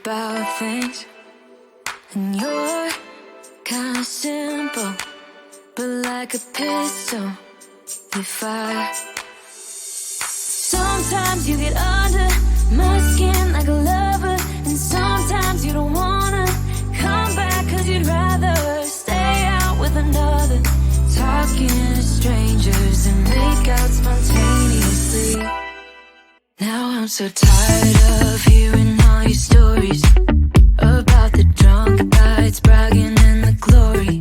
about things, and you're kinda simple, but like a pistol, you fire. Sometimes you get under my skin like a lover, and sometimes you don't wanna come back 'cause you'd rather stay out with another, talking to strangers and make out spontaneously. Now I'm so tired of hearing all your stories about the drunk nights, bragging in the glory.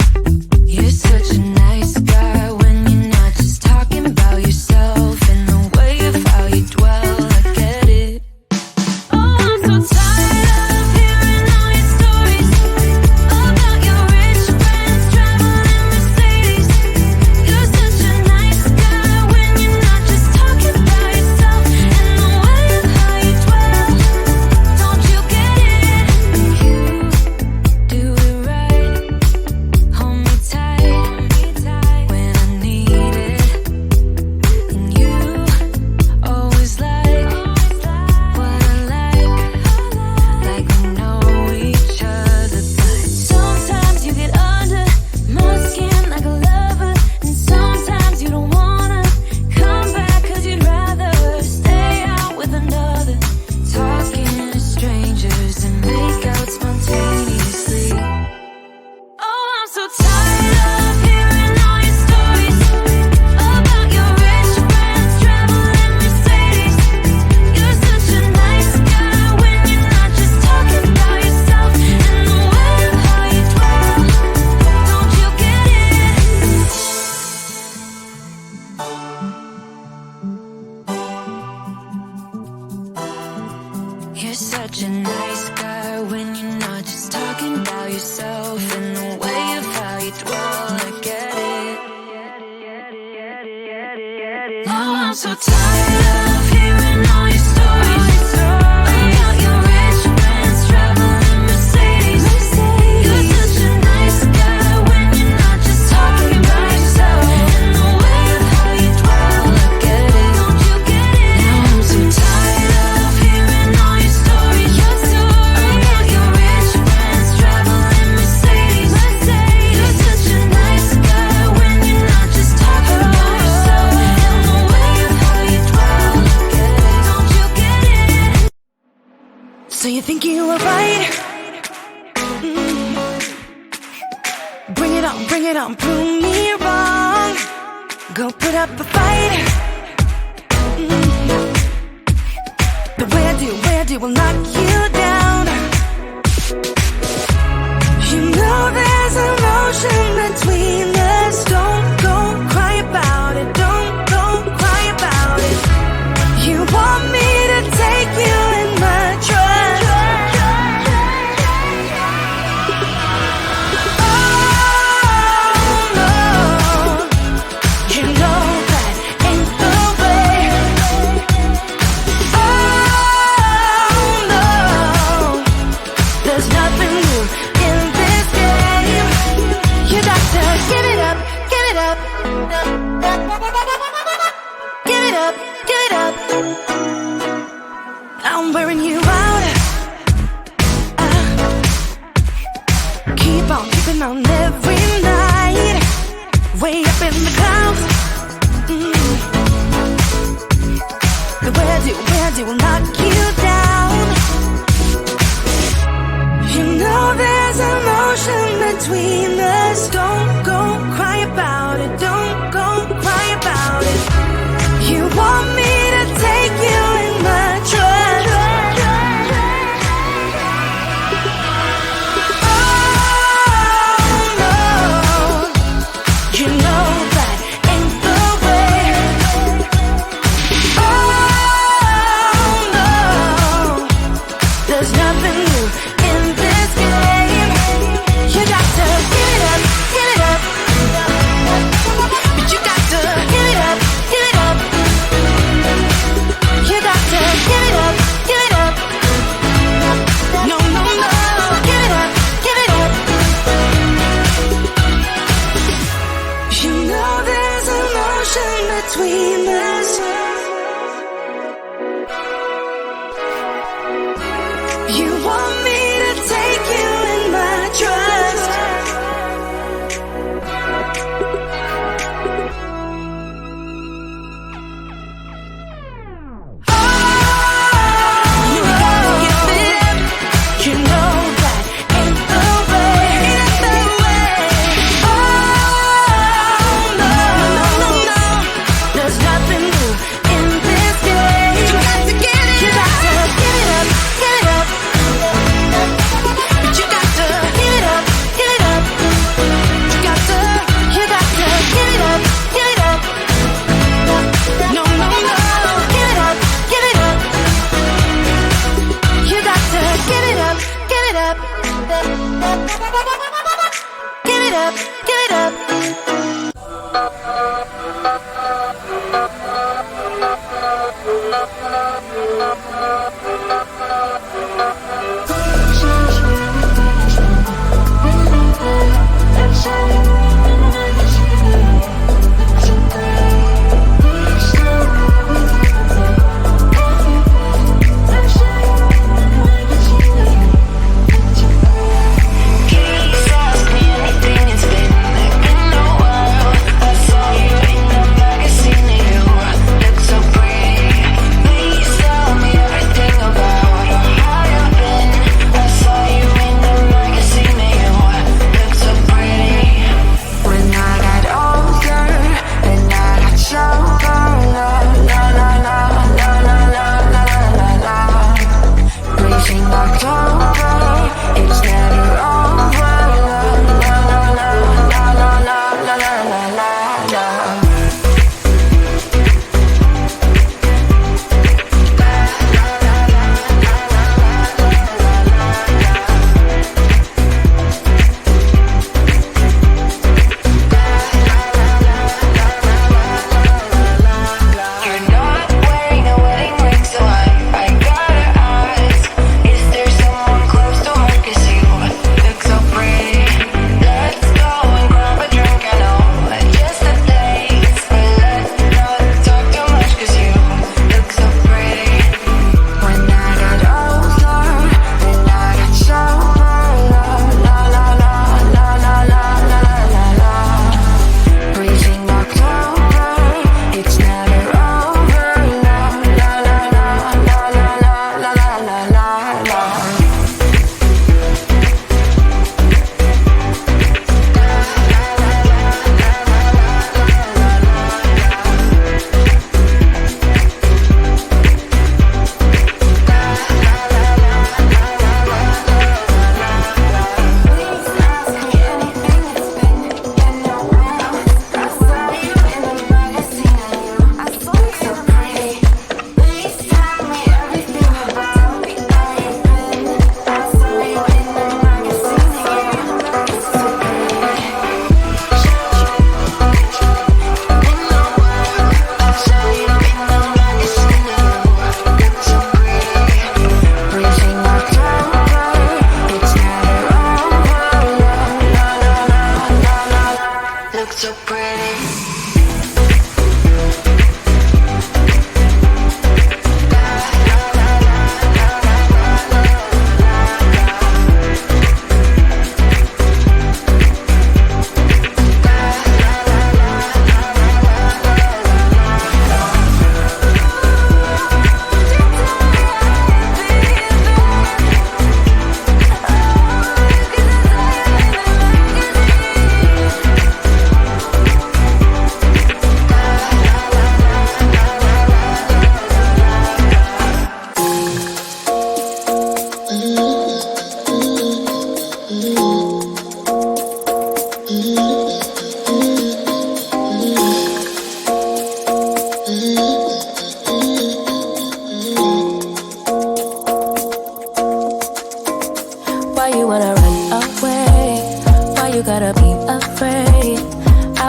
You're such a nice guy when you're not just talking about yourself and the way of how you dwell. I get it. Oh, I'm so tired of hearing all your stories about your rich friends traveling Mercedes. You're such a nice guy when you're not just talking about yourself and the way of how you dwell. Don't you get it? You do it right. Hold me tight when I need it. And you always like what I like we know each other. But sometimes you get under my skin like a lover, and sometimes you don't wanna come back 'cause you'd rather stay out with another, talking to strangers and make out spontaneously. Oh, I'm so tired of hearing all your stories about your rich friends traveling Mercedes. You're such a nice guy when you're not just talking about yourself and the way of how you dwell. Don't you get it? You're such a nice guy when you're not just talking about yourself and the way of how you dwell. I get it. Now I'm so tired of hearing all your stories about your rich friends traveling Mercedes. You're such a nice guy when you're not just talking about yourself and the way of how you dwell. I get it. Don't you get it? Now I'm so tired of hearing all your stories about your rich friends traveling Mercedes. You're such a nice guy when you're not just talking about yourself and the way of how you dwell. I get it. Don't you get it? So you think you were right? Bring it on, prove me wrong. Go put up a fight. The way I do will knock you down. You know there's emotion between us. Don't go cry about it. Don't go cry about it. You want me to take you in my trust. Oh no, you know that ain't the way. Oh no, there's nothing new in this game. You got to give it up, give it up. Give it up, give it up. I'm wearing you out. Keep on keeping on every night. Way up in the clouds. The way I do will knock you down. You know there's emotion between us. Don't go cry about it. Don't go cry about it. You want me to take you in my trust. Oh no, you know that ain't the way. Oh no, there's nothing new in this game. You got to give it up, give it up. up, give it up.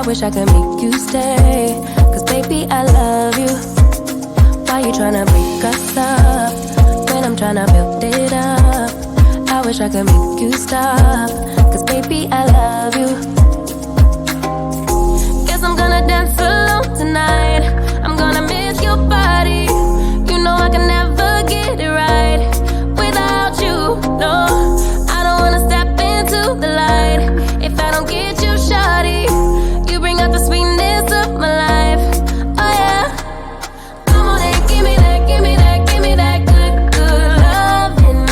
wish I could make you stay, 'cause baby I love you. Why you tryna break us up when I'm tryna build it up? I wish I could make you stop, 'cause baby I love you. Guess I'm gonna dance alone tonight. I'm gonna miss your body. You know I can never get it right without you. No, I don't wanna step into the light if I don't get you, shawty. You bring out the sweetness of my life. Oh yeah. Come on and give me that, give me that, give me that good, good loving.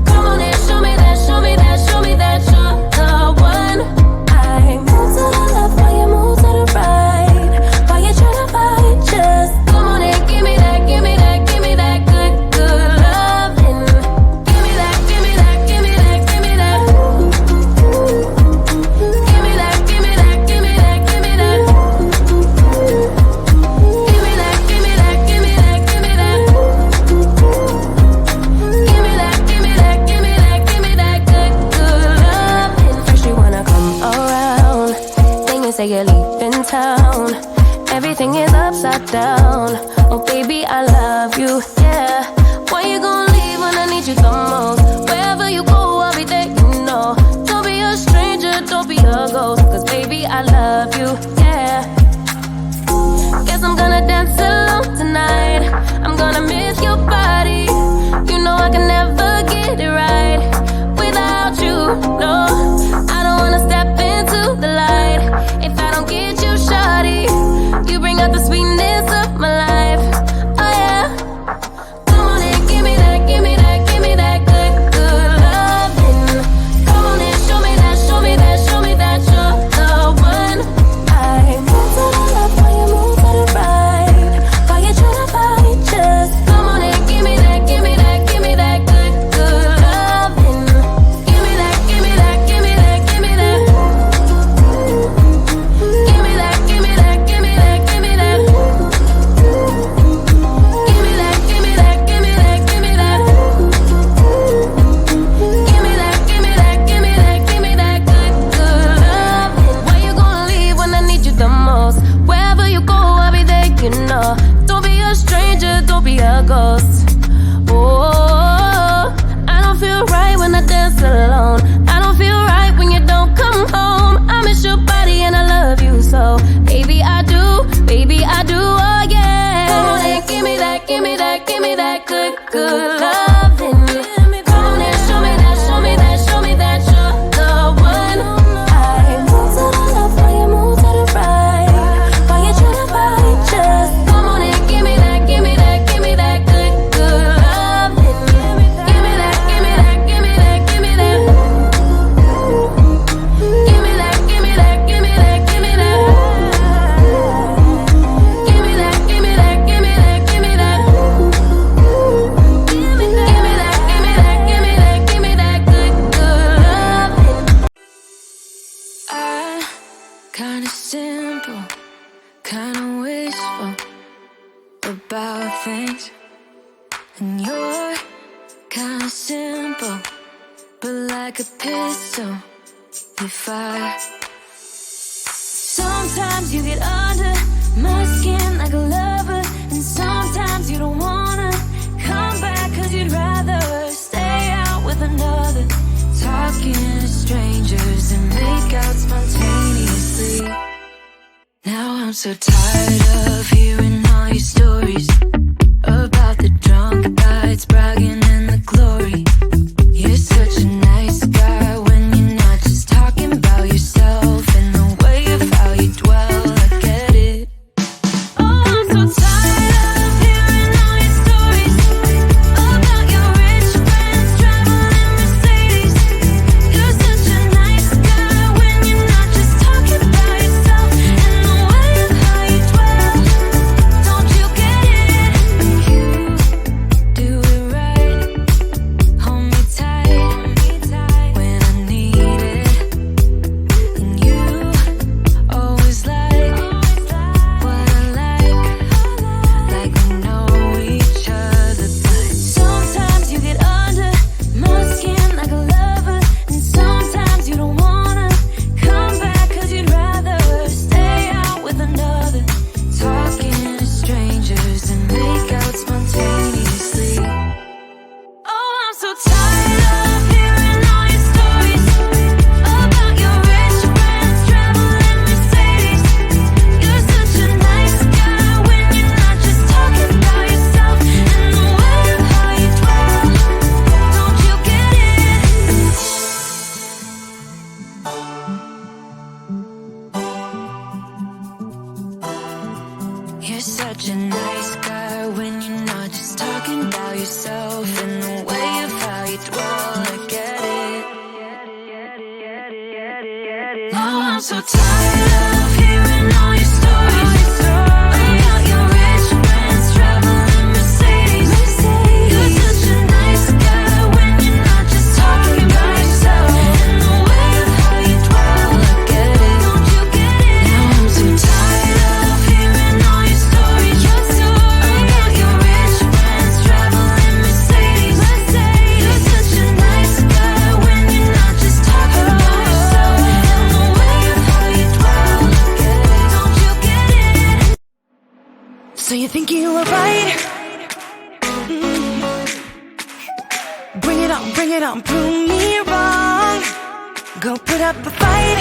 Come on and show me that, show me that, show me that you're the one. say you're leaving town. Everything is upside down. Oh baby, I love you, yeah. Why you gonna leave when I need you the most? Wherever you go, I'll be there, you know. Don't be a stranger, don't be a ghost, cause baby, I love you, yeah. Guess I'm gonna dance alone tonight. I'm gonna miss your body. You know I can never get it right without you, no. I don't wanna step into the light if I don't get you, shawty. You bring out the sweetness of my life, oh yeah. Come on and give me that, give me that, give me that good, good loving. Come on and show me that, show me that, show me that you're the one. I move to the left while you move to the right. Why you tryna fight? Just come on and give me that, give me that, give me that good, good loving. Give me that, give me that, give me that, give me that. Give me that, give me that, give me that, give me that. Give me that, give me that, give me that, give me that. Give me that, give me that, give me that, give me that good, good loving. Why you gonna leave when I need you the most? Wherever you go, I'll be there, you know. Don't be a stranger, don't be a ghost. Oh, I don't feel right when I dance alone. I don't feel right when you don't come home. I miss your body and I love you so. Baby, I do, oh yeah. Come on and give me that, give me that, give me that good, good loving. Come on and show me that, show me that, show me that you're the one. I move to the left while you move to the right. Why you tryna fight? Just come on and give me that, give me that, give me that good, good loving. Give me that, give me that, give me that, give me that. Give me that, give me that, give me that, give me that. Give me that, give me that, give me that, give me that. Give me that, give me that, give me that, give me that good, good loving. I kinda simple, kinda wishful about things, and you're kinda simple, but like a pistol, you fire. Sometimes you get under my skin like a lover, and sometimes you don't wanna come back cause you'd rather stay out with another. Talking to strangers and make out spontaneously. Now I'm so tired of hearing all your stories about the drunk nights, bragging in the glory. You're such a nice guy when you're not just talking about yourself and the way of how you dwell. I get it. Oh, I'm so tired of hearing all your stories about your rich friends traveling Mercedes. You're such a nice guy when you're not just talking about yourself and the way of how you dwell. Don't you get it? You do it right. Hold me tight when I need it. And you always like what I like we know each other. But sometimes you get under my skin like a lover, and sometimes you don't wanna come back cause you'd rather stay out with another. Talking to strangers and make out spontaneously. Oh, I'm so tired of hearing all your stories about your rich friends traveling Mercedes. You're such a nice guy when you're not just talking about yourself and the way of how you dwell. Don't you get it? You're such a nice guy when you're not just talking about yourself and the way of how you dwell. I get it. Now I'm so tired of hearing all your stories about your rich friends traveling Mercedes. You're such a nice guy when you're not just talking about yourself and the way of how you dwell. I get it. Don't you get it? Now I'm so tired of hearing all your stories about your rich friends traveling Mercedes. You're such a nice guy when you're not just talking about yourself and the way of how you dwell. So you think you were right? Bring it on, prove me wrong. Go put up a fight.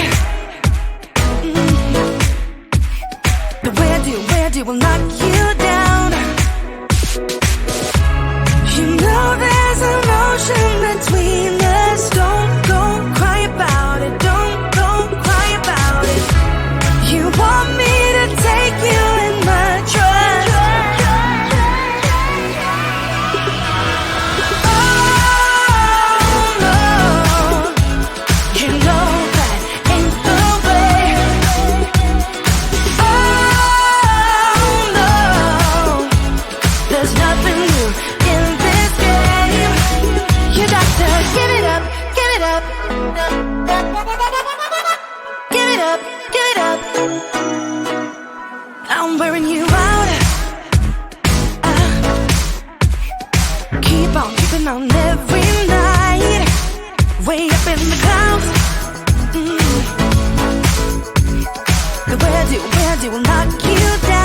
The way I do will knock you down. You know there's emotion between us. Don't cry about it. Don't cry about it. You want me to take you in my trust. Oh no, you know that ain't the way. Oh no, there's nothing new in this game. You got to give it up, give it up. Give it up, give it up. I'm wearing you out. Keep on keeping on every night. Way up in the clouds. The way I do will knock you down.